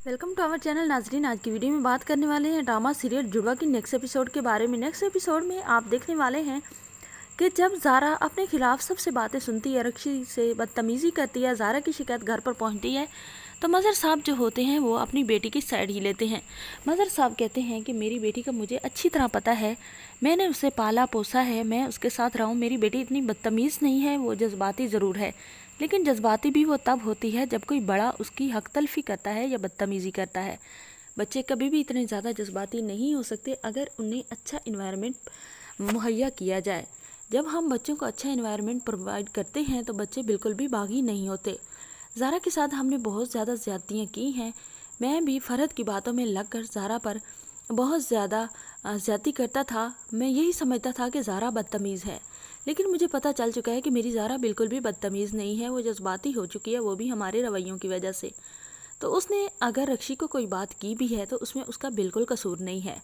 Welcome to our channel नाजरीन। आज की वीडियो में बात करने वाले हैं ड्रामा सीरियल जुड़वा की नेक्स्ट एपिसोड के बारे में। नेक्स्ट एपिसोड में आप देखने वाले हैं कि जब ज़ारा अपने खिलाफ सबसे बातें सुनती है, रक्षी से बदतमीज़ी करती है, ज़ारा की शिकायत घर पर पहुंचती है, तो मज़र साहब जो होते हैं वो अपनी बेटी की साइड ही लेते हैं। मज़र साहब कहते हैं कि मेरी बेटी का मुझे अच्छी तरह पता है, मैंने उसे पाला पोसा है, मैं उसके साथ रहूं। मेरी बेटी इतनी बदतमीज़ नहीं है, वो जज्बाती ज़रूर है, लेकिन जज्बाती भी वो तब होती है जब कोई बड़ा उसकी हक तलफी करता है या बदतमीज़ी करता है। बच्चे कभी भी इतने ज़्यादा जज्बाती नहीं हो सकते अगर उन्हें अच्छा इन्वायरमेंट मुहैया किया जाए। जब हम बच्चों को अच्छा इन्वायरमेंट प्रोवाइड करते हैं तो बच्चे बिल्कुल भी बागी नहीं होते। ज़ारा के साथ हमने बहुत ज़्यादा ज़्यादतियाँ की हैं। मैं भी फ़रहत की बातों में लगकर ज़ारा पर बहुत ज़्यादा ज़्यादती करता था। मैं यही समझता था कि ज़ारा बदतमीज़ है, लेकिन मुझे पता चल चुका है कि मेरी ज़ारा बिल्कुल भी बदतमीज़ नहीं है। वो जज्बाती हो चुकी है, वो भी हमारे रवैयों की वजह से। तो उसने अगर रक्षी को कोई बात की भी है तो उसमें उसका बिल्कुल कसूर नहीं है।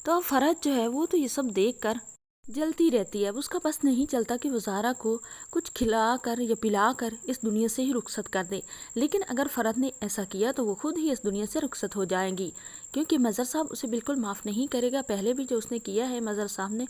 तो अब फ़रहत जो है वो तो ये सब देख कर जलती रहती है। अब उसका बस नहीं चलता कि वो ज़ारा को कुछ खिला कर या पिला कर इस दुनिया से ही रुखसत कर दे। लेकिन अगर फ़रहत ने ऐसा किया तो वो खुद ही इस दुनिया से रुखसत हो जाएंगी, क्योंकि मज़र साहब उसे बिल्कुल माफ़ नहीं करेगा। पहले भी जो उसने किया है मज़र साहब ने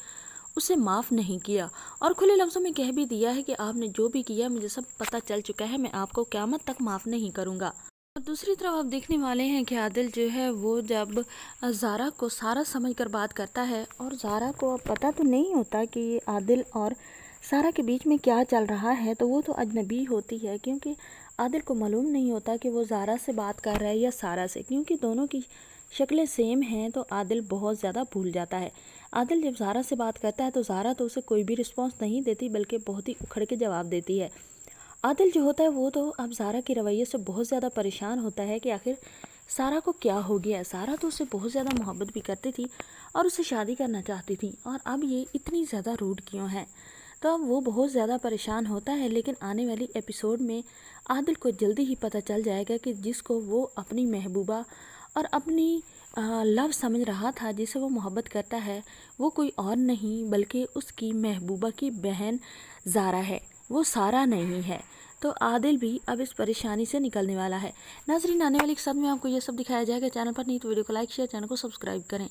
उसे माफ़ नहीं किया और खुले लफ्ज़ों में कह भी दिया है कि आपने जो भी किया मुझे सब पता चल चुका है, मैं आपको क़यामत तक माफ़ नहीं करूँगा। और दूसरी तरफ आप देखने वाले हैं कि आदिल जो है वो जब ज़ारा को सारा समझ कर बात करता है, और ज़ारा को अब पता तो नहीं होता कि ये आदिल और सारा के बीच में क्या चल रहा है, तो वो तो अजनबी होती है, क्योंकि आदिल को मालूम नहीं होता कि वो ज़ारा से बात कर रहा है या सारा से, क्योंकि दोनों की शक्लें सेम हैं। तो आदिल बहुत ज़्यादा भूल जाता है। आदिल जब ज़ारा से बात करता है तो ज़ारा तो उसे कोई भी रिस्पॉन्स नहीं देती, बल्कि बहुत ही उखड़ के जवाब देती है। आदिल जो होता है वो तो अब ज़ारा के रवैये से बहुत ज़्यादा परेशान होता है कि आखिर सारा को क्या हो गया है। सारा तो उससे बहुत ज़्यादा मोहब्बत भी करती थी और उससे शादी करना चाहती थी, और अब ये इतनी ज़्यादा रूड क्यों है। तो अब वो बहुत ज़्यादा परेशान होता है। लेकिन आने वाली एपिसोड में आदिल को जल्दी ही पता चल जाएगा कि जिसको वो अपनी महबूबा और अपनी लव समझ रहा था, जिसे वो मोहब्बत करता है, वो कोई और नहीं बल्कि उसकी महबूबा की बहन ज़ारा है, वो सारा नहीं है। तो आदिल भी अब इस परेशानी से निकलने वाला है। नाज़रीन, आने वाले एक साथ में आपको ये सब दिखाया जाएगा। चैनल पर नहीं तो वीडियो को लाइक शेयर, चैनल को सब्सक्राइब करें।